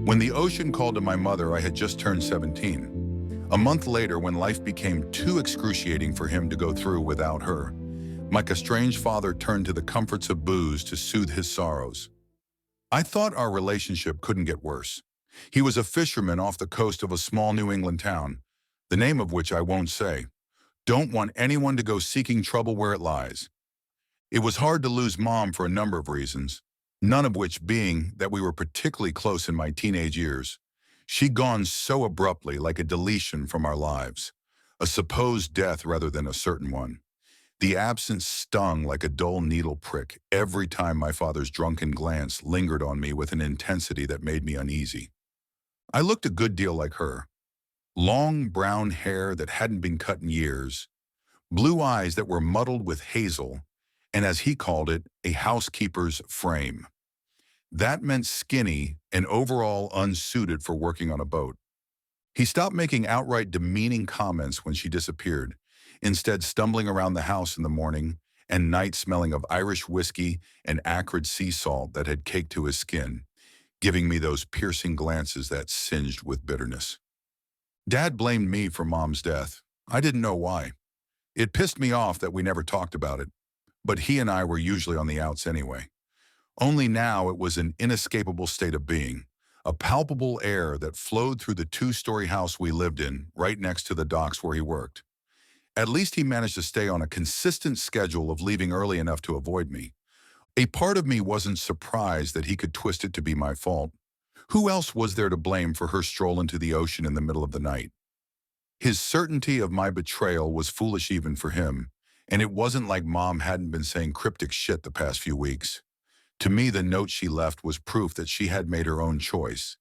When the ocean called to my mother, I had just turned 17. A month later, when life became too excruciating for him to go through without her, my estranged father turned to the comforts of booze to soothe his sorrows. I thought our relationship couldn't get worse. He was a fisherman off the coast of a small New England town, the name of which I won't say. Don't want anyone to go seeking trouble where it lies. It was hard to lose Mom for a number of reasons, none of which being that we were particularly close in my teenage years. She'd gone so abruptly, like a deletion from our lives, a supposed death rather than a certain one. The absence stung like a dull needle prick every time my father's drunken glance lingered on me with an intensity that made me uneasy. I looked a good deal like her. Long brown hair that hadn't been cut in years, blue eyes that were muddled with hazel, and as he called it, a housekeeper's frame. That meant skinny and overall unsuited for working on a boat. He stopped making outright demeaning comments when she disappeared, instead stumbling around the house in the morning and night smelling of Irish whiskey and acrid sea salt that had caked to his skin, giving me those piercing glances that singed with bitterness. Dad blamed me for Mom's death. I didn't know why. It pissed me off that we never talked about it, but he and I were usually on the outs anyway. Only now it was an inescapable state of being, a palpable air that flowed through the two-story house we lived in, right next to the docks where he worked. At least he managed to stay on a consistent schedule of leaving early enough to avoid me. A part of me wasn't surprised that he could twist it to be my fault. Who else was there to blame for her stroll into the ocean in the middle of the night? His certainty of my betrayal was foolish even for him, and it wasn't like Mom hadn't been saying cryptic shit the past few weeks. To me, the note she left was proof that she had made her own choice.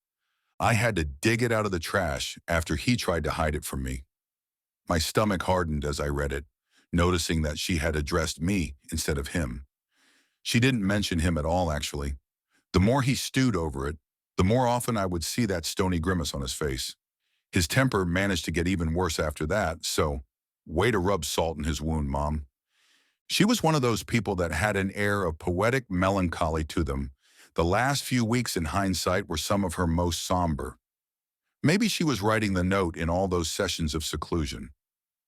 I had to dig it out of the trash after he tried to hide it from me. My stomach hardened as I read it, noticing that she had addressed me instead of him. She didn't mention him at all, actually. The more he stewed over it, the more often I would see that stony grimace on his face. His temper managed to get even worse after that, so way to rub salt in his wound, Mom. She was one of those people that had an air of poetic melancholy to them. The last few weeks in hindsight were some of her most somber. Maybe she was writing the note in all those sessions of seclusion.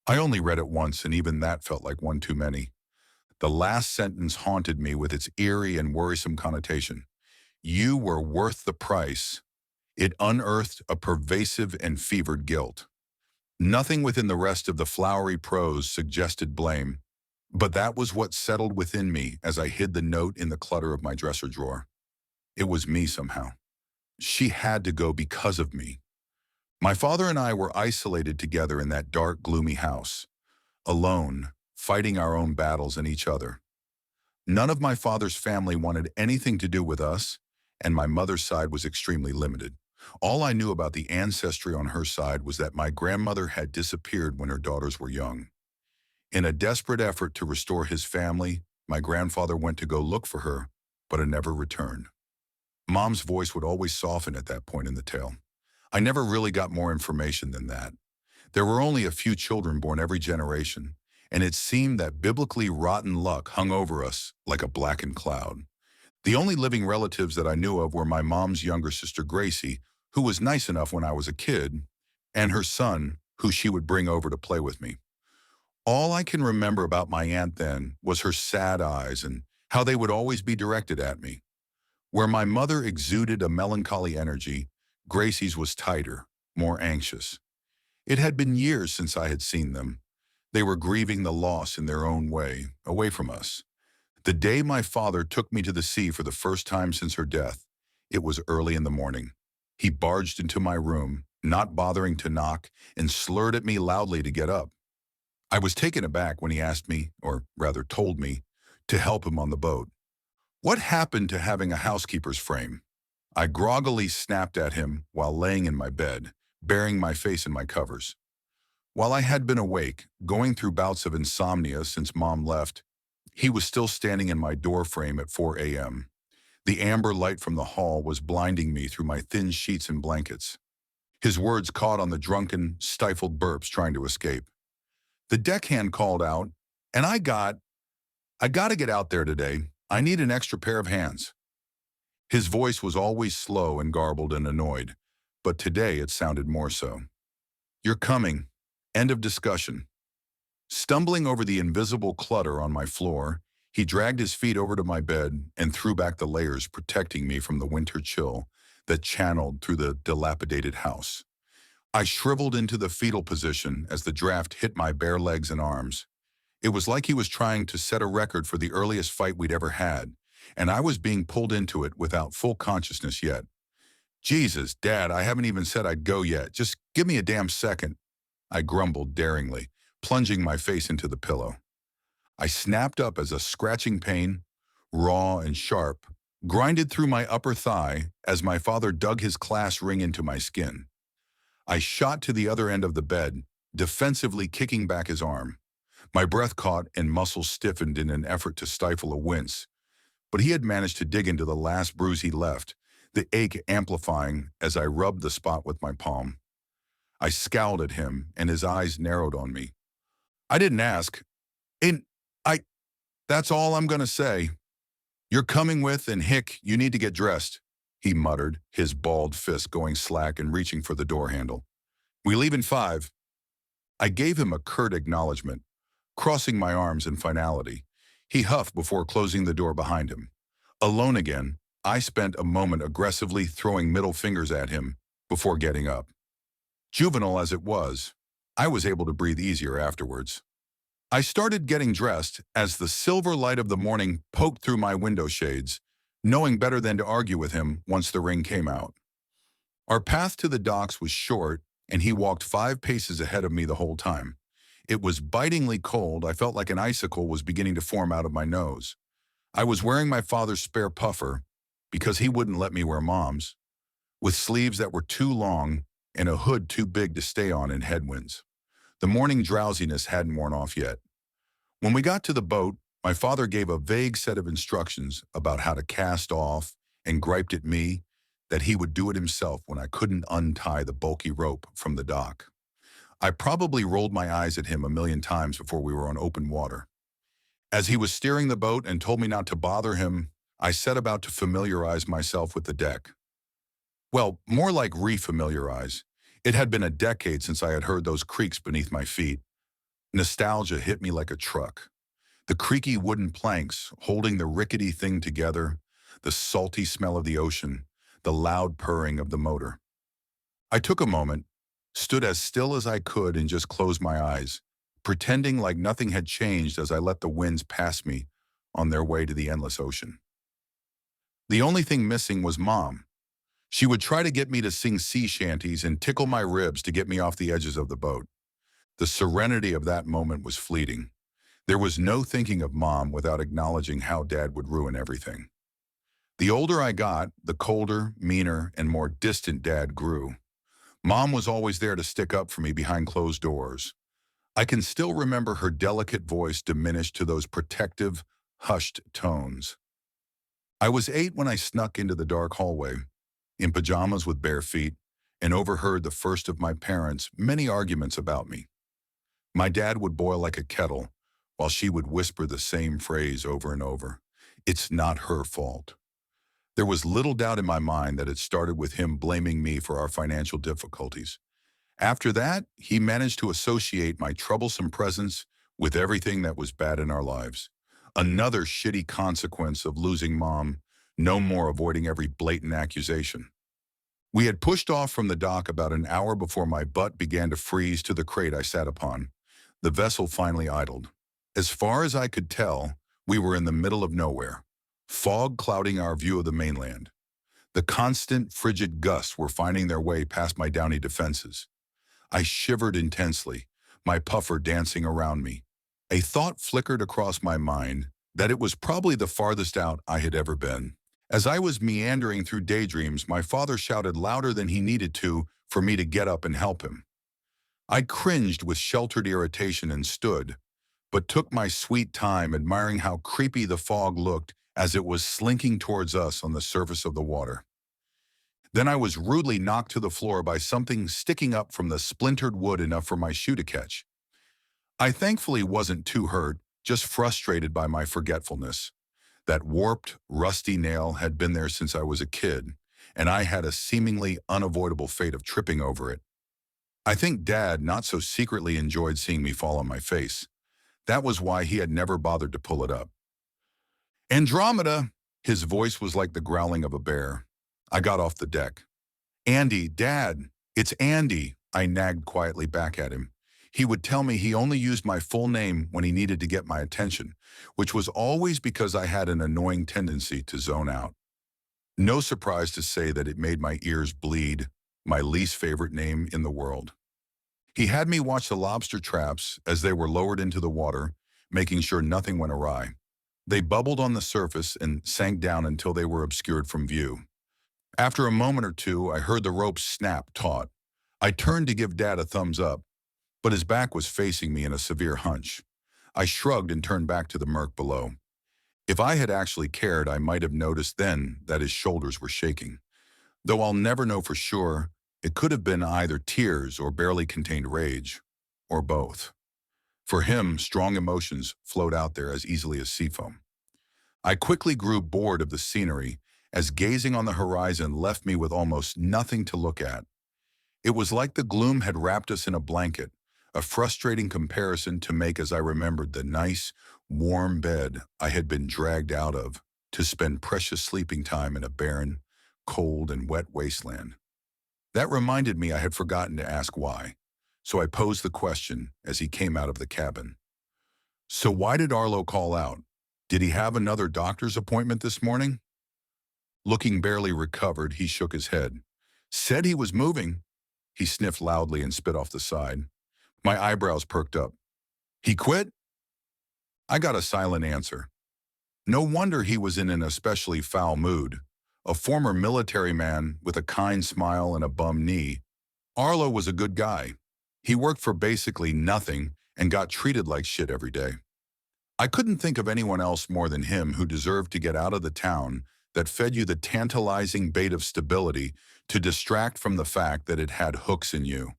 I only read it once, and even that felt like one too many. The last sentence haunted me with its eerie and worrisome connotation. You were worth the price. It unearthed a pervasive and fevered guilt. Nothing within the rest of the flowery prose suggested blame, but that was what settled within me as I hid the note in the clutter of my dresser drawer. It was me somehow. She had to go because of me. My father and I were isolated together in that dark, gloomy house, alone, fighting our own battles and each other. None of my father's family wanted anything to do with us, and my mother's side was extremely limited. All I knew about the ancestry on her side was that my grandmother had disappeared when her daughters were young. In a desperate effort to restore his family, my grandfather went to go look for her, but had never returned. Mom's voice would always soften at that point in the tale. I never really got more information than that. There were only a few children born every generation, and it seemed that biblically rotten luck hung over us like a blackened cloud. The only living relatives that I knew of were my mom's younger sister Gracie, who was nice enough when I was a kid, and her son, who she would bring over to play with me. All I can remember about my aunt then was her sad eyes and how they would always be directed at me. Where my mother exuded a melancholy energy, Gracie's was tighter, more anxious. It had been years since I had seen them. They were grieving the loss in their own way, away from us. The day my father took me to the sea for the first time since her death, it was early in the morning. He barged into my room, not bothering to knock, and slurred at me loudly to get up. I was taken aback when he asked me, or rather told me, to help him on the boat. What happened to having a housekeeper's frame? I groggily snapped at him while laying in my bed, burying my face in my covers. While I had been awake, going through bouts of insomnia since Mom left, he was still standing in my door frame at 4 a.m. The amber light from the hall was blinding me through my thin sheets and blankets. His words caught on the drunken, stifled burps trying to escape. The deckhand called out, and I got to get out there today. I need an extra pair of hands. His voice was always slow and garbled and annoyed, but today it sounded more so. "You're coming. End of discussion." Stumbling over the invisible clutter on my floor, he dragged his feet over to my bed and threw back the layers protecting me from the winter chill that channeled through the dilapidated house. I shriveled into the fetal position as the draft hit my bare legs and arms. It was like he was trying to set a record for the earliest fight we'd ever had, and I was being pulled into it without full consciousness yet. "Jesus, Dad, I haven't even said I'd go yet. Just give me a damn second," I grumbled daringly, plunging my face into the pillow. I snapped up as a scratching pain, raw and sharp, grinded through my upper thigh as my father dug his class ring into my skin. I shot to the other end of the bed, defensively kicking back his arm. My breath caught and muscles stiffened in an effort to stifle a wince, but he had managed to dig into the last bruise he left, the ache amplifying as I rubbed the spot with my palm. I scowled at him, and his eyes narrowed on me. "I didn't ask. And I, that's all I'm gonna say. You're coming with, and hick, you need to get dressed," he muttered, his balled fist going slack and reaching for the door handle. "We leave in 5. I gave him a curt acknowledgement, crossing my arms in finality. He huffed before closing the door behind him. Alone again, I spent a moment aggressively throwing middle fingers at him before getting up. Juvenile as it was, I was able to breathe easier afterwards. I started getting dressed as the silver light of the morning poked through my window shades, knowing better than to argue with him once the ring came out. Our path to the docks was short, and he walked 5 paces ahead of me the whole time. It was bitingly cold. I felt like an icicle was beginning to form out of my nose. I was wearing my father's spare puffer, because he wouldn't let me wear Mom's, with sleeves that were too long and a hood too big to stay on in headwinds. The morning drowsiness hadn't worn off yet. When we got to the boat, my father gave a vague set of instructions about how to cast off and griped at me that he would do it himself when I couldn't untie the bulky rope from the dock. I probably rolled my eyes at him a million times before we were on open water. As he was steering the boat and told me not to bother him, I set about to familiarize myself with the deck. Well, more like re-familiarize. It had been a decade since I had heard those creaks beneath my feet. Nostalgia hit me like a truck. The creaky wooden planks holding the rickety thing together, the salty smell of the ocean, the loud purring of the motor. I took a moment, stood as still as I could and just closed my eyes, pretending like nothing had changed as I let the winds pass me on their way to the endless ocean. The only thing missing was Mom. She would try to get me to sing sea shanties and tickle my ribs to get me off the edges of the boat. The serenity of that moment was fleeting. There was no thinking of Mom without acknowledging how Dad would ruin everything. The older I got, the colder, meaner, and more distant Dad grew. Mom was always there to stick up for me behind closed doors. I can still remember her delicate voice diminished to those protective, hushed tones. I was 8 when I snuck into the dark hallway, in pajamas with bare feet, and overheard the first of my parents' many arguments about me. My dad would boil like a kettle, while she would whisper the same phrase over and over. "It's not her fault." There was little doubt in my mind that it started with him blaming me for our financial difficulties. After that, he managed to associate my troublesome presence with everything that was bad in our lives. Another shitty consequence of losing Mom, no more avoiding every blatant accusation. We had pushed off from the dock about an hour before my butt began to freeze to the crate I sat upon. The vessel finally idled. As far as I could tell, we were in the middle of nowhere, fog clouding our view of the mainland. The constant, frigid gusts were finding their way past my downy defenses. I shivered intensely, my puffer dancing around me. A thought flickered across my mind that it was probably the farthest out I had ever been. As I was meandering through daydreams, my father shouted louder than he needed to for me to get up and help him. I cringed with sheltered irritation and stood, but took my sweet time admiring how creepy the fog looked as it was slinking towards us on the surface of the water. Then I was rudely knocked to the floor by something sticking up from the splintered wood enough for my shoe to catch. I thankfully wasn't too hurt, just frustrated by my forgetfulness. That warped, rusty nail had been there since I was a kid, and I had a seemingly unavoidable fate of tripping over it. I think Dad not so secretly enjoyed seeing me fall on my face. That was why he had never bothered to pull it up. Andromeda! His voice was like the growling of a bear. I got off the deck. Andie, Dad, it's Andie, I nagged quietly back at him. He would tell me he only used my full name when he needed to get my attention, which was always because I had an annoying tendency to zone out. No surprise to say that it made my ears bleed, my least favorite name in the world. He had me watch the lobster traps as they were lowered into the water, making sure nothing went awry. They bubbled on the surface and sank down until they were obscured from view. After a moment or two, I heard the rope snap taut. I turned to give Dad a thumbs up, but his back was facing me in a severe hunch. I shrugged and turned back to the murk below. If I had actually cared, I might have noticed then that his shoulders were shaking. Though I'll never know for sure, it could have been either tears or barely contained rage, or both. For him, strong emotions flowed out there as easily as seafoam. I quickly grew bored of the scenery, as gazing on the horizon left me with almost nothing to look at. It was like the gloom had wrapped us in a blanket, a frustrating comparison to make as I remembered the nice, warm bed I had been dragged out of to spend precious sleeping time in a barren, cold and wet wasteland. That reminded me I had forgotten to ask why, so I posed the question as he came out of the cabin. So why did Arlo call out? Did he have another doctor's appointment this morning? Looking barely recovered, he shook his head. Said he was moving. He sniffed loudly and spit off the side. My eyebrows perked up. He quit? I got a silent answer. No wonder he was in an especially foul mood. A former military man with a kind smile and a bum knee. Arlo was a good guy. He worked for basically nothing and got treated like shit every day. I couldn't think of anyone else more than him who deserved to get out of the town that fed you the tantalizing bait of stability to distract from the fact that it had hooks in you.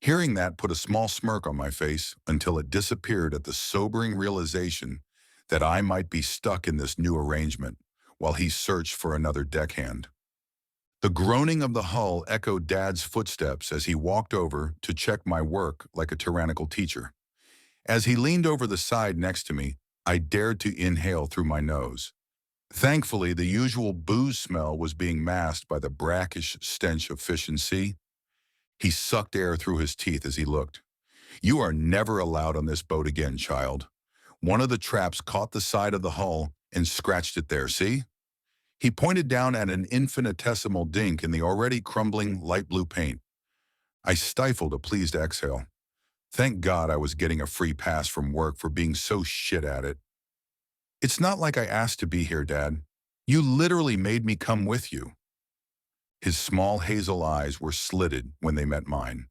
Hearing that put a small smirk on my face until it disappeared at the sobering realization that I might be stuck in this new arrangement while he searched for another deckhand. The groaning of the hull echoed Dad's footsteps as he walked over to check my work like a tyrannical teacher. As he leaned over the side next to me, I dared to inhale through my nose. Thankfully, the usual booze smell was being masked by the brackish stench of fish and sea. He sucked air through his teeth as he looked. You are never allowed on this boat again, child. One of the traps caught the side of the hull and scratched it there, see? He pointed down at an infinitesimal dink in the already crumbling light blue paint. I stifled a pleased exhale. Thank God I was getting a free pass from work for being so shit at it. It's not like I asked to be here, Dad. You literally made me come with you. His small hazel eyes were slitted when they met mine.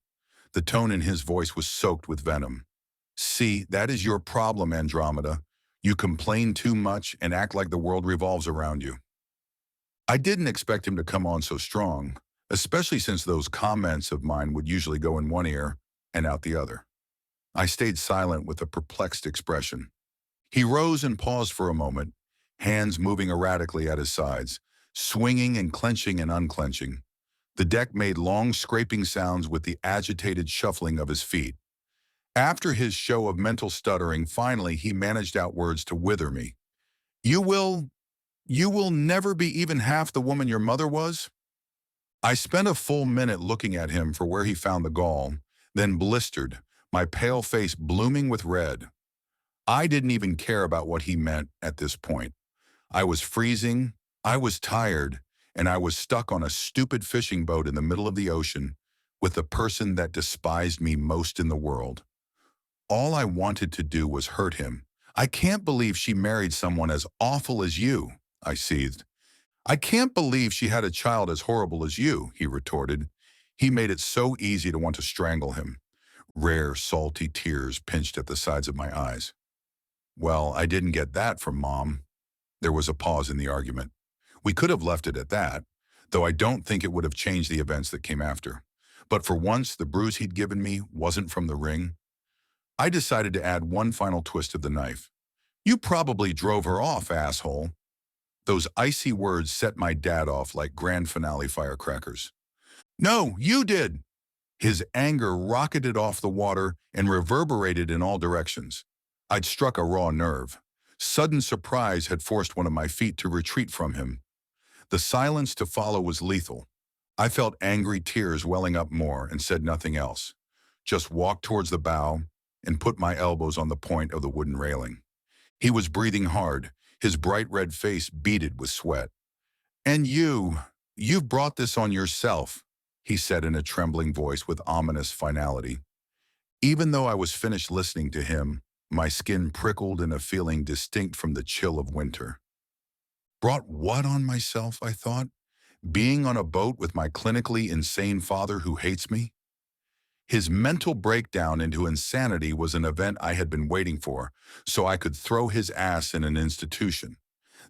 The tone in his voice was soaked with venom. See, that is your problem, Andromeda. You complain too much and act like the world revolves around you. I didn't expect him to come on so strong, especially since those comments of mine would usually go in one ear and out the other. I stayed silent with a perplexed expression. He rose and paused for a moment, hands moving erratically at his sides, swinging and clenching and unclenching. The deck made long scraping sounds with the agitated shuffling of his feet. After his show of mental stuttering, finally he managed out words to wither me. You will never be even half the woman your mother was? I spent a full minute looking at him for where he found the gall, then blistered, my pale face blooming with red. I didn't even care about what he meant at this point. I was freezing, I was tired, and I was stuck on a stupid fishing boat in the middle of the ocean with the person that despised me most in the world. All I wanted to do was hurt him. I can't believe she married someone as awful as you, I seethed. I can't believe she had a child as horrible as you, he retorted. He made it so easy to want to strangle him. Rare, salty tears pinched at the sides of my eyes. Well, I didn't get that from Mom. There was a pause in the argument. We could have left it at that, though I don't think it would have changed the events that came after. But for once, the bruise he'd given me wasn't from the ring. I decided to add one final twist of the knife. You probably drove her off, asshole. Those icy words set my dad off like grand finale firecrackers. No, you did! His anger rocketed off the water and reverberated in all directions. I'd struck a raw nerve. Sudden surprise had forced one of my feet to retreat from him. The silence to follow was lethal. I felt angry tears welling up more and said nothing else. Just walked towards the bow and put my elbows on the point of the wooden railing. He was breathing hard, his bright red face beaded with sweat. And you've brought this on yourself, he said in a trembling voice with ominous finality. Even though I was finished listening to him, my skin prickled in a feeling distinct from the chill of winter. Brought what on myself, I thought? Being on a boat with my clinically insane father who hates me? His mental breakdown into insanity was an event I had been waiting for, so I could throw his ass in an institution.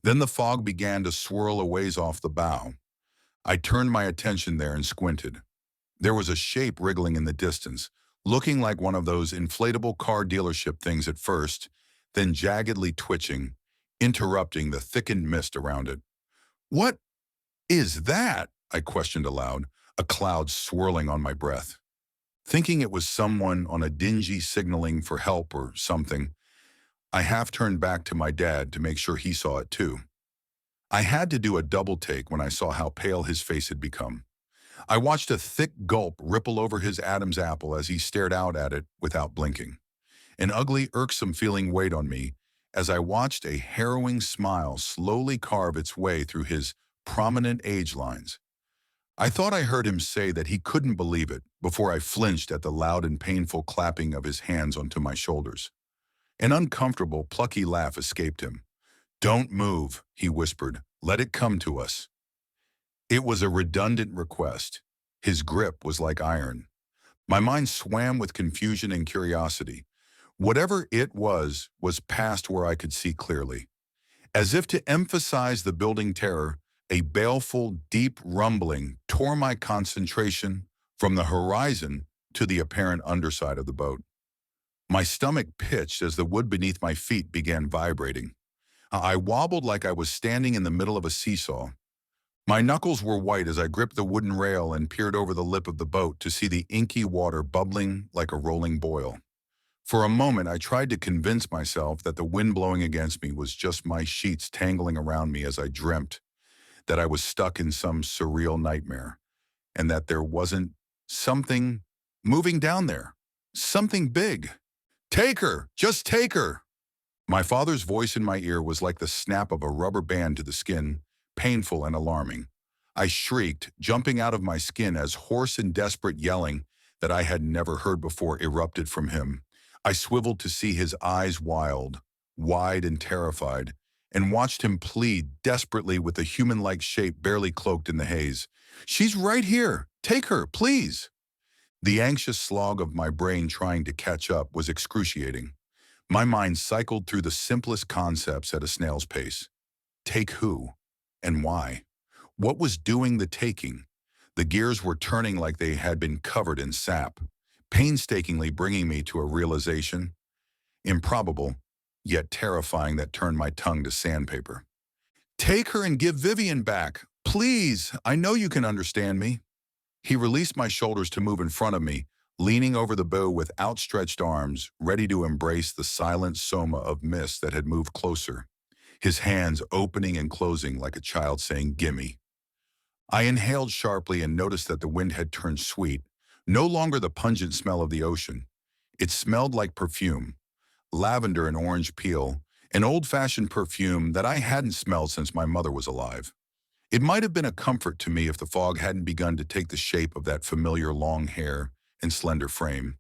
Then the fog began to swirl a ways off the bow. I turned my attention there and squinted. There was a shape wriggling in the distance, looking like one of those inflatable car dealership things at first, then jaggedly twitching, interrupting the thickened mist around it. What is that? I questioned aloud, a cloud swirling on my breath. Thinking it was someone on a dingy signaling for help or something, I half turned back to my dad to make sure he saw it too. I had to do a double take when I saw how pale his face had become. I watched a thick gulp ripple over his Adam's apple as he stared out at it without blinking. An ugly, irksome feeling weighed on me as I watched a harrowing smile slowly carve its way through his prominent age lines. I thought I heard him say that he couldn't believe it before I flinched at the loud and painful clapping of his hands onto my shoulders. An uncomfortable, plucky laugh escaped him. "Don't move," he whispered. "Let it come to us." It was a redundant request. His grip was like iron. My mind swam with confusion and curiosity. Whatever it was past where I could see clearly. As if to emphasize the building terror, a baleful, deep rumbling tore my concentration from the horizon to the apparent underside of the boat. My stomach pitched as the wood beneath my feet began vibrating. I wobbled like I was standing in the middle of a seesaw. My knuckles were white as I gripped the wooden rail and peered over the lip of the boat to see the inky water bubbling like a rolling boil. For a moment, I tried to convince myself that the wind blowing against me was just my sheets tangling around me as I dreamt, that I was stuck in some surreal nightmare, and that there wasn't something moving down there. Something big. "Take her! Just take her!" My father's voice in my ear was like the snap of a rubber band to the skin, painful and alarming. I shrieked, jumping out of my skin as hoarse and desperate yelling that I had never heard before erupted from him. I swiveled to see his eyes wild, wide and terrified, and watched him plead desperately with a human-like shape barely cloaked in the haze. "She's right here! Take her, please!" The anxious slog of my brain trying to catch up was excruciating. My mind cycled through the simplest concepts at a snail's pace. Take who? And why? What was doing the taking? The gears were turning like they had been covered in sap, painstakingly bringing me to a realization, improbable, yet terrifying, that turned my tongue to sandpaper. "Take her and give Vivian back. Please, I know you can understand me." He released my shoulders to move in front of me, leaning over the bow with outstretched arms, ready to embrace the silent soma of mist that had moved closer, his hands opening and closing like a child saying, "Gimme." I inhaled sharply and noticed that the wind had turned sweet, no longer the pungent smell of the ocean. It smelled like perfume, lavender and orange peel, an old-fashioned perfume that I hadn't smelled since my mother was alive. It might have been a comfort to me if the fog hadn't begun to take the shape of that familiar long hair and slender frame,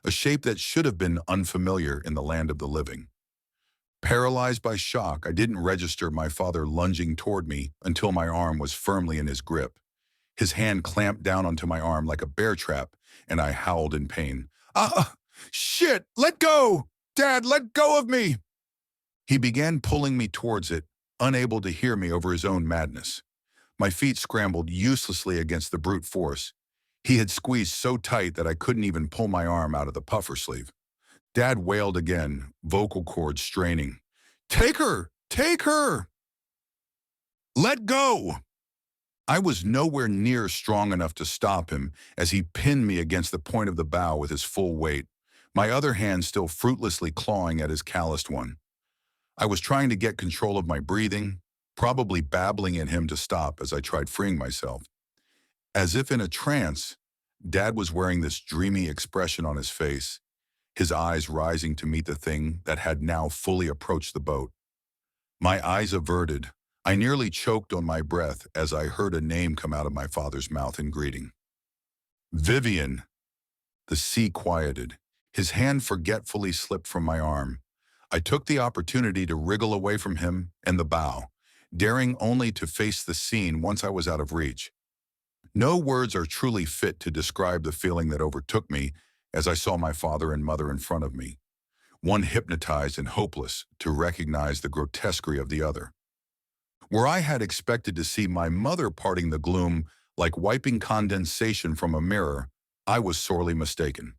a shape that should have been unfamiliar in the land of the living. Paralyzed by shock, I didn't register my father lunging toward me until my arm was firmly in his grip. His hand clamped down onto my arm like a bear trap, and I howled in pain. "Ah, shit! Let go! Dad, let go of me!" He began pulling me towards it, unable to hear me over his own madness. My feet scrambled uselessly against the brute force. He had squeezed so tight that I couldn't even pull my arm out of the puffer sleeve. Dad wailed again, vocal cords straining. Take her! Take her! Let go! I was nowhere near strong enough to stop him as he pinned me against the point of the bow with his full weight, my other hand still fruitlessly clawing at his calloused one. I was trying to get control of my breathing, probably babbling at him to stop as I tried freeing myself. As if in a trance, Dad was wearing this dreamy expression on his face, his eyes rising to meet the thing that had now fully approached the boat. My eyes averted, I nearly choked on my breath as I heard a name come out of my father's mouth in greeting. Vivian. The sea quieted. His hand forgetfully slipped from my arm. I took the opportunity to wriggle away from him and the bow, daring only to face the scene once I was out of reach. No words are truly fit to describe the feeling that overtook me as I saw my father and mother in front of me, one hypnotized and hopeless to recognize the grotesquerie of the other. Where I had expected to see my mother parting the gloom like wiping condensation from a mirror, I was sorely mistaken.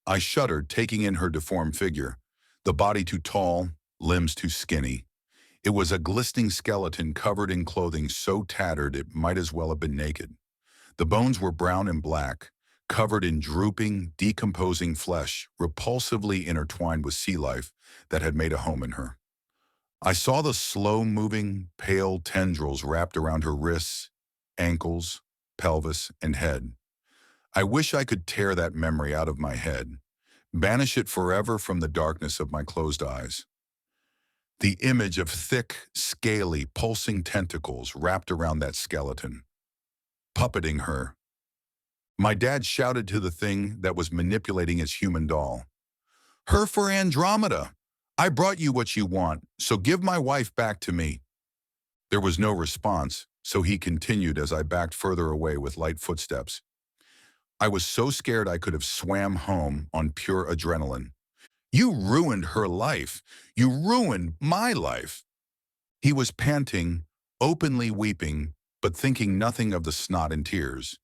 I shuddered, taking in her deformed figure, the body too tall, limbs too skinny. It was a glistening skeleton covered in clothing so tattered it might as well have been naked. The bones were brown and black, covered in drooping, decomposing flesh, repulsively intertwined with sea life that had made a home in her. I saw the slow-moving, pale tendrils wrapped around her wrists, ankles, pelvis, and head. I wish I could tear that memory out of my head, banish it forever from the darkness of my closed eyes. The image of thick, scaly, pulsing tentacles wrapped around that skeleton, puppeting her. My dad shouted to the thing that was manipulating his human doll. "Her for Andromeda! I brought you what you want, so give my wife back to me." There was no response, so he continued as I backed further away with light footsteps. I was so scared I could have swam home on pure adrenaline. "You ruined her life. You ruined my life." He was panting, openly weeping, but thinking nothing of the snot and tears.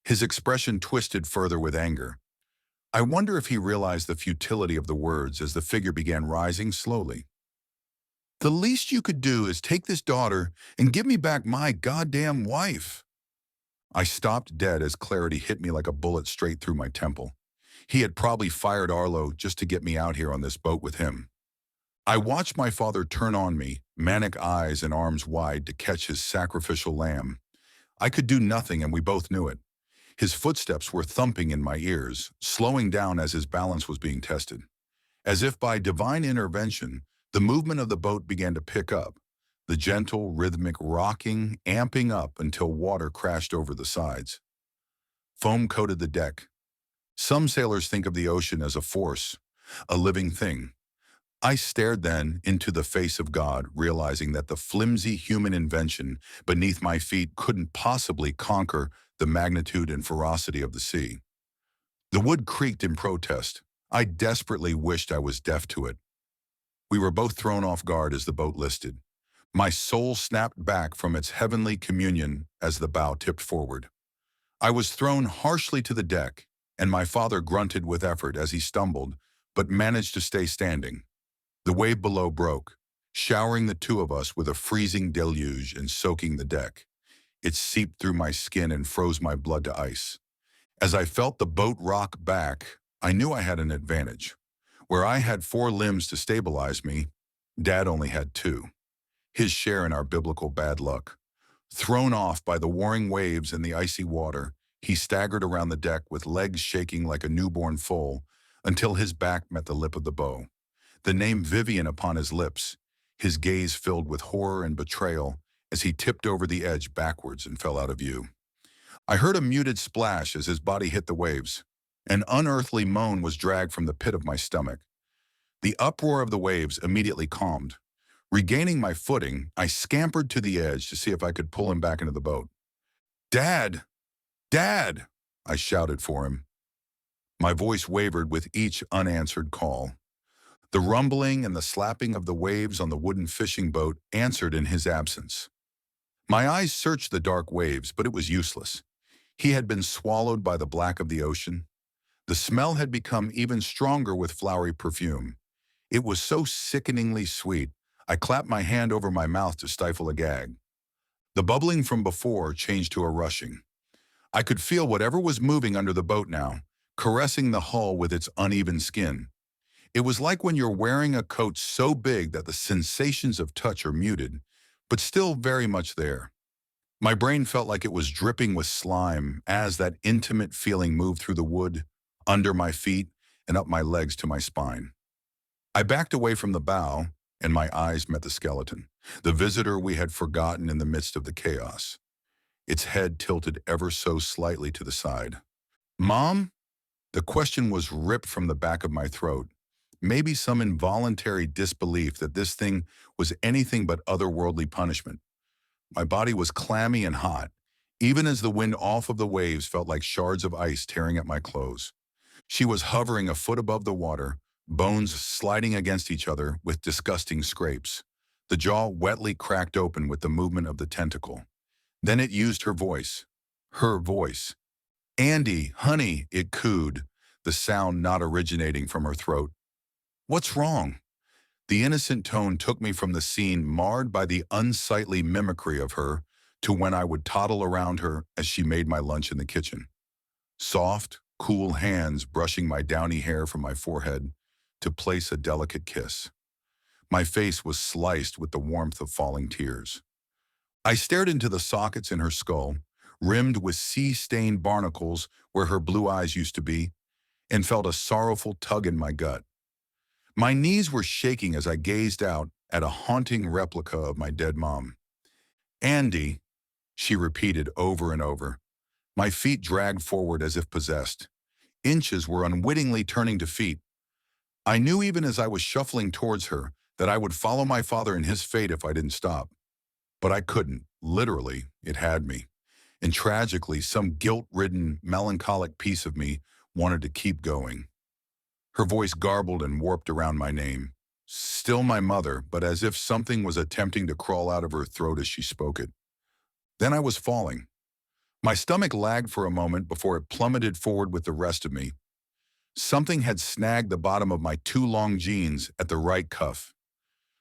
His expression twisted further with anger. I wonder if he realized the futility of the words as the figure began rising slowly. "The least you could do is take this daughter and give me back my goddamn wife." I stopped dead as clarity hit me like a bullet straight through my temple. He had probably fired Arlo just to get me out here on this boat with him. I watched my father turn on me, manic eyes and arms wide to catch his sacrificial lamb. I could do nothing and we both knew it. His footsteps were thumping in my ears, slowing down as his balance was being tested. As if by divine intervention, the movement of the boat began to pick up, the gentle, rhythmic rocking amping up until water crashed over the sides. Foam coated the deck. Some sailors think of the ocean as a force, a living thing. I stared then into the face of God, realizing that the flimsy human invention beneath my feet couldn't possibly conquer the magnitude and ferocity of the sea. The wood creaked in protest. I desperately wished I was deaf to it. We were both thrown off guard as the boat listed. My soul snapped back from its heavenly communion as the bow tipped forward. I was thrown harshly to the deck, and my father grunted with effort as he stumbled, but managed to stay standing. The wave below broke, showering the two of us with a freezing deluge and soaking the deck. It seeped through my skin and froze my blood to ice. As I felt the boat rock back, I knew I had an advantage. Where I had 4 limbs to stabilize me, Dad only had 2. His share in our biblical bad luck. Thrown off by the warring waves and the icy water, he staggered around the deck with legs shaking like a newborn foal until his back met the lip of the bow. The name Vivian upon his lips, his gaze filled with horror and betrayal as he tipped over the edge backwards and fell out of view. I heard a muted splash as his body hit the waves. An unearthly moan was dragged from the pit of my stomach. The uproar of the waves immediately calmed. Regaining my footing, I scampered to the edge to see if I could pull him back into the boat. "Dad! Dad!" I shouted for him. My voice wavered with each unanswered call. The rumbling and the slapping of the waves on the wooden fishing boat answered in his absence. My eyes searched the dark waves, but it was useless. He had been swallowed by the black of the ocean. The smell had become even stronger with flowery perfume. It was so sickeningly sweet, I clapped my hand over my mouth to stifle a gag. The bubbling from before changed to a rushing. I could feel whatever was moving under the boat now, caressing the hull with its uneven skin. It was like when you're wearing a coat so big that the sensations of touch are muted, but still very much there. My brain felt like it was dripping with slime as that intimate feeling moved through the wood, under my feet, and up my legs to my spine. I backed away from the bow, and my eyes met the skeleton, the visitor we had forgotten in the midst of the chaos. Its head tilted ever so slightly to the side. "Mom?" The question was ripped from the back of my throat. Maybe some involuntary disbelief that this thing was anything but otherworldly punishment. My body was clammy and hot, even as the wind off of the waves felt like shards of ice tearing at my clothes. She was hovering a foot above the water, bones sliding against each other with disgusting scrapes. The jaw wetly cracked open with the movement of the tentacle. Then it used her voice. Her voice. "Andie, honey," it cooed, the sound not originating from her throat. "What's wrong?" The innocent tone took me from the scene marred by the unsightly mimicry of her to when I would toddle around her as she made my lunch in the kitchen. Soft, cool hands brushing my downy hair from my forehead to place a delicate kiss. My face was sliced with the warmth of falling tears. I stared into the sockets in her skull, rimmed with sea-stained barnacles where her blue eyes used to be, and felt a sorrowful tug in my gut. My knees were shaking as I gazed out at a haunting replica of my dead mom. "Andie," she repeated over and over. My feet dragged forward as if possessed. Inches were unwittingly turning to feet. I knew even as I was shuffling towards her that I would follow my father in his fate if I didn't stop. But I couldn't. Literally, it had me. And tragically, some guilt-ridden, melancholic piece of me wanted to keep going. Her voice garbled and warped around my name. Still my mother, but as if something was attempting to crawl out of her throat as she spoke it. Then I was falling. My stomach lagged for a moment before it plummeted forward with the rest of me. Something had snagged the bottom of my too long jeans at the right cuff.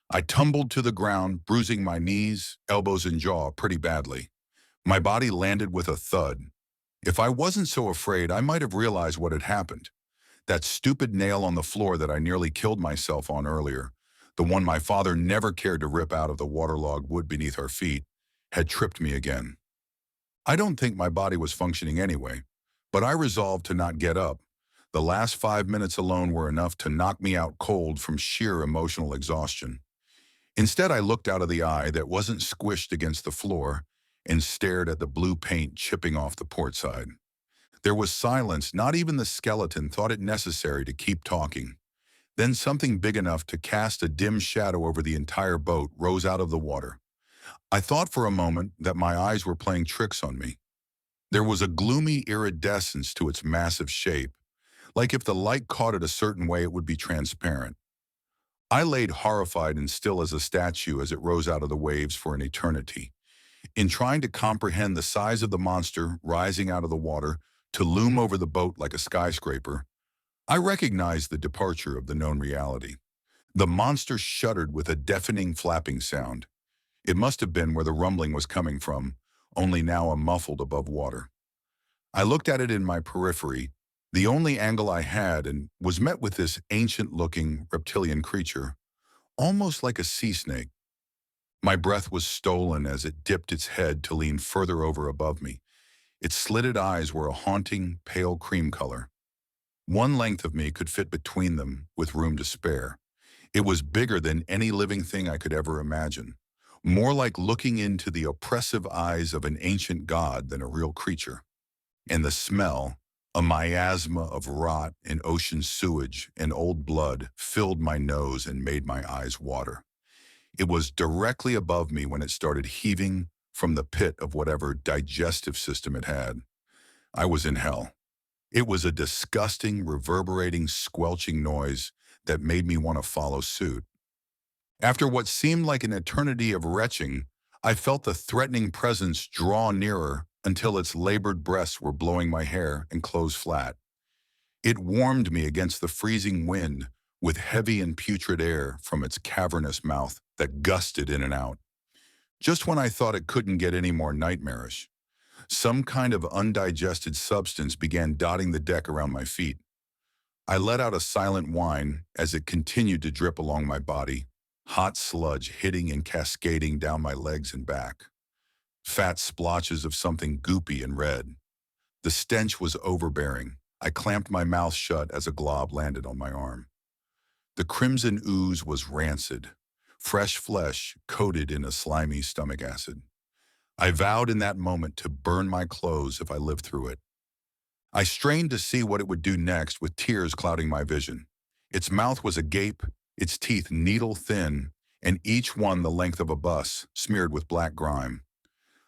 I tumbled to the ground, bruising my knees, elbows, and jaw pretty badly. My body landed with a thud. If I wasn't so afraid, I might have realized what had happened. That stupid nail on the floor that I nearly killed myself on earlier, the one my father never cared to rip out of the waterlogged wood beneath our feet, had tripped me again. I don't think my body was functioning anyway, but I resolved to not get up. The last 5 minutes alone were enough to knock me out cold from sheer emotional exhaustion. Instead, I looked out of the eye that wasn't squished against the floor and stared at the blue paint chipping off the port side. There was silence. Not even the skeleton thought it necessary to keep talking. Then something big enough to cast a dim shadow over the entire boat rose out of the water. I thought for a moment that my eyes were playing tricks on me. There was a gloomy iridescence to its massive shape, like if the light caught it a certain way it would be transparent. I laid horrified and still as a statue as it rose out of the waves for an eternity. In trying to comprehend the size of the monster rising out of the water to loom over the boat like a skyscraper, I recognized the departure of the known reality. The monster shuddered with a deafening flapping sound. It must have been where the rumbling was coming from, only now a muffled above water. I looked at it in my periphery, the only angle I had, and was met with this ancient-looking reptilian creature, almost like a sea snake. My breath was stolen as it dipped its head to lean further over above me. Its slitted eyes were a haunting, pale cream color. One length of me could fit between them with room to spare. It was bigger than any living thing I could ever imagine, more like looking into the oppressive eyes of an ancient god than a real creature. And the smell, a miasma of rot and ocean sewage and old blood, filled my nose and made my eyes water. It was directly above me when it started heaving from the pit of whatever digestive system it had. I was in hell. It was a disgusting, reverberating, squelching noise that made me want to follow suit. After what seemed like an eternity of retching, I felt the threatening presence draw nearer until its labored breaths were blowing my hair and clothes flat. It warmed me against the freezing wind with heavy and putrid air from its cavernous mouth that gusted in and out. Just when I thought it couldn't get any more nightmarish, some kind of undigested substance began dotting the deck around my feet. I let out a silent whine as it continued to drip along my body, hot sludge hitting and cascading down my legs and back. Fat splotches of something goopy and red. The stench was overbearing. I clamped my mouth shut as a glob landed on my arm. The crimson ooze was rancid, fresh flesh coated in a slimy stomach acid. I vowed in that moment to burn my clothes if I lived through it. I strained to see what it would do next with tears clouding my vision. Its mouth was agape, its teeth needle-thin, and each one the length of a bus, smeared with black grime.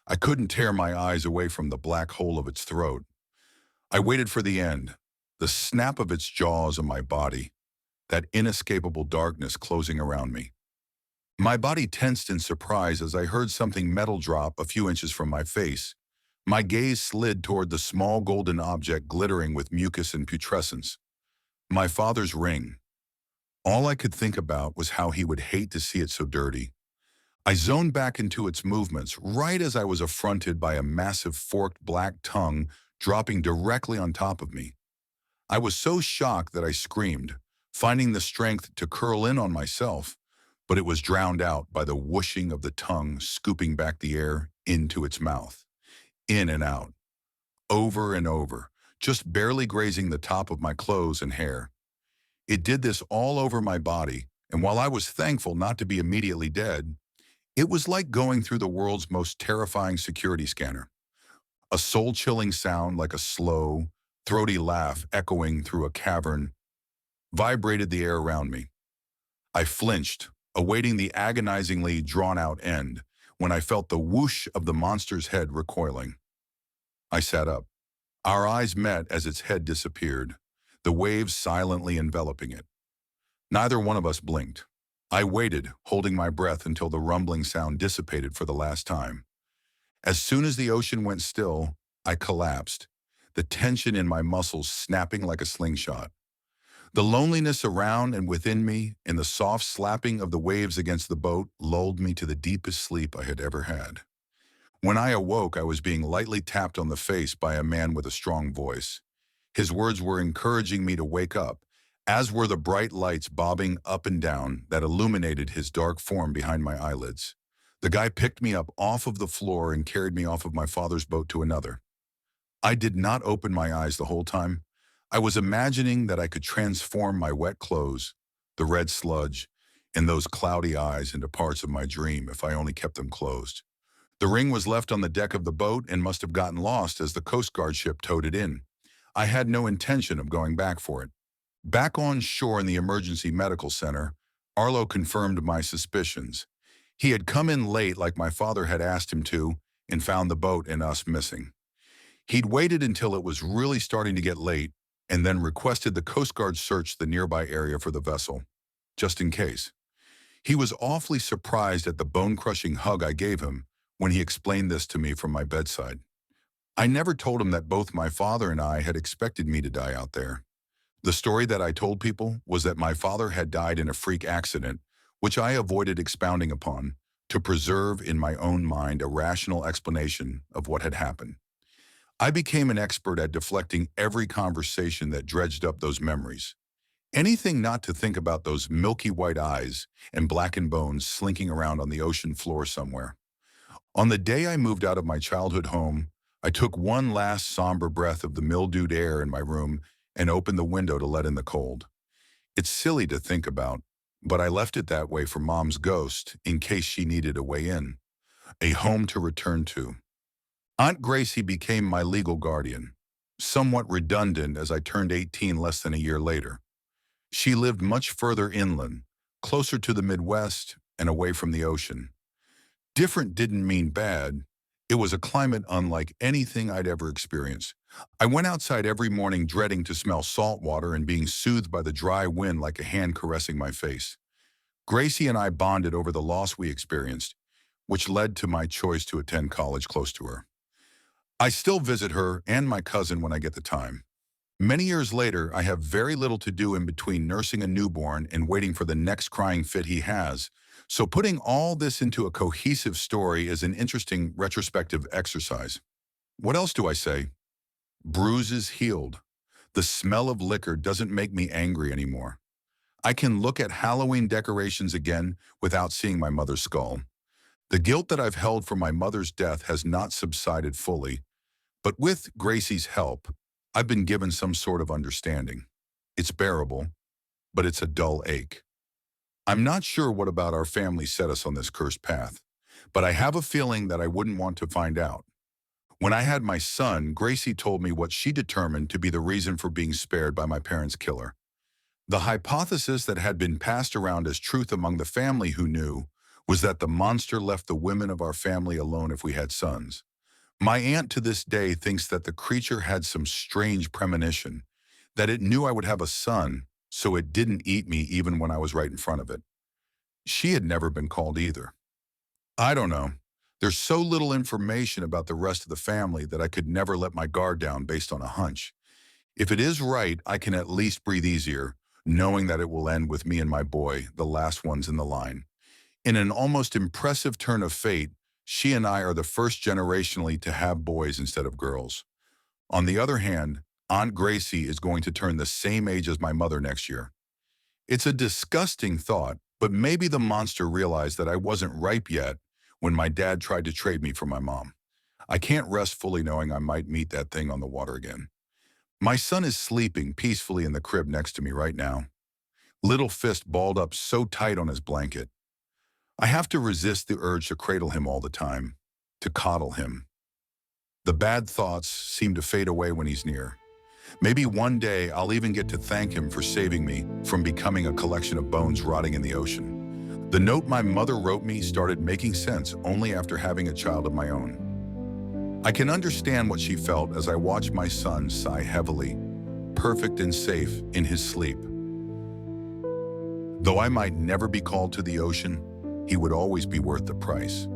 I couldn't tear my eyes away from the black hole of its throat. I waited for the end, the snap of its jaws on my body, that inescapable darkness closing around me. My body tensed in surprise as I heard something metal drop a few inches from my face. My gaze slid toward the small golden object glittering with mucus and putrescence. My father's ring. All I could think about was how he would hate to see it so dirty. I zoned back into its movements right as I was affronted by a massive forked black tongue dropping directly on top of me. I was so shocked that I screamed, finding the strength to curl in on myself, but it was drowned out by the whooshing of the tongue scooping back the air into its mouth. In and out, over and over, just barely grazing the top of my clothes and hair. It did this all over my body, and while I was thankful not to be immediately dead, it was like going through the world's most terrifying security scanner. A soul-chilling sound like a slow, throaty laugh echoing through a cavern vibrated the air around me. I flinched, awaiting the agonizingly drawn-out end, when I felt the whoosh of the monster's head recoiling. I sat up. Our eyes met as its head disappeared, the waves silently enveloping it. Neither one of us blinked. I waited, holding my breath until the rumbling sound dissipated for the last time. As soon as the ocean went still, I collapsed, the tension in my muscles snapping like a slingshot. The loneliness around and within me and the soft slapping of the waves against the boat lulled me to the deepest sleep I had ever had. When I awoke, I was being lightly tapped on the face by a man with a strong voice. His words were encouraging me to wake up, as were the bright lights bobbing up and down that illuminated his dark form behind my eyelids. The guy picked me up off of the floor and carried me off of my father's boat to another. I did not open my eyes the whole time. I was imagining that I could transform my wet clothes, the red sludge, and those cloudy eyes into parts of my dream if I only kept them closed. The ring was left on the deck of the boat and must have gotten lost as the Coast Guard ship towed it in. I had no intention of going back for it. Back on shore in the emergency medical center, Arlo confirmed my suspicions. He had come in late like my father had asked him to and found the boat and us missing. He'd waited until it was really starting to get late and then requested the Coast Guard search the nearby area for the vessel, just in case. He was awfully surprised at the bone-crushing hug I gave him when he explained this to me from my bedside. I never told him that both my father and I had expected me to die out there. The story that I told people was that my father had died in a freak accident, which I avoided expounding upon, to preserve in my own mind a rational explanation of what had happened. I became an expert at deflecting every conversation that dredged up those memories. Anything not to think about those milky white eyes and blackened bones slinking around on the ocean floor somewhere. On the day I moved out of my childhood home, I took one last somber breath of the mildewed air in my room and opened the window to let in the cold. It's silly to think about, but I left it that way for Mom's ghost in case she needed a way in, a home to return to. Aunt Gracie became my legal guardian, somewhat redundant as I turned 18 less than a year later. She lived much further inland, closer to the Midwest and away from the ocean. Different didn't mean bad. It was a climate unlike anything I'd ever experienced. I went outside every morning dreading to smell salt water and being soothed by the dry wind like a hand caressing my face. Gracie and I bonded over the loss we experienced, which led to my choice to attend college close to her. I still visit her and my cousin when I get the time. Many years later, I have very little to do in between nursing a newborn and waiting for the next crying fit he has. So putting all this into a cohesive story is an interesting retrospective exercise. What else do I say? Bruises healed. The smell of liquor doesn't make me angry anymore. I can look at Halloween decorations again without seeing my mother's skull. The guilt that I've held for my mother's death has not subsided fully, but with Gracie's help, I've been given some sort of understanding. It's bearable, but it's a dull ache. I'm not sure what about our family set us on this cursed path, but I have a feeling that I wouldn't want to find out. When I had my son, Gracie told me what she determined to be the reason for being spared by my parents' killer. The hypothesis that had been passed around as truth among the family who knew was that the monster left the women of our family alone if we had sons. My aunt to this day thinks that the creature had some strange premonition, that it knew I would have a son, so it didn't eat me even when I was right in front of it. She had never been called either. I don't know. There's so little information about the rest of the family that I could never let my guard down based on a hunch. If it is right, I can at least breathe easier, knowing that it will end with me and my boy, the last ones in the line. In an almost impressive turn of fate, she and I are the first generationally to have boys instead of girls. On the other hand, Aunt Gracie is going to turn the same age as my mother next year. It's a disgusting thought, but maybe the monster realized that I wasn't ripe yet when my dad tried to trade me for my mom. I can't rest fully knowing I might meet that thing on the water again. My son is sleeping peacefully in the crib next to me right now, little fist balled up so tight on his blanket. I have to resist the urge to cradle him all the time, to coddle him. The bad thoughts seem to fade away when he's near. Maybe one day I'll even get to thank him for saving me from becoming a collection of bones rotting in the ocean. The note my mother wrote me started making sense only after having a child of my own. I can understand what she felt as I watched my son sigh heavily, perfect and safe in his sleep. Though I might never be called to the ocean, he would always be worth the price.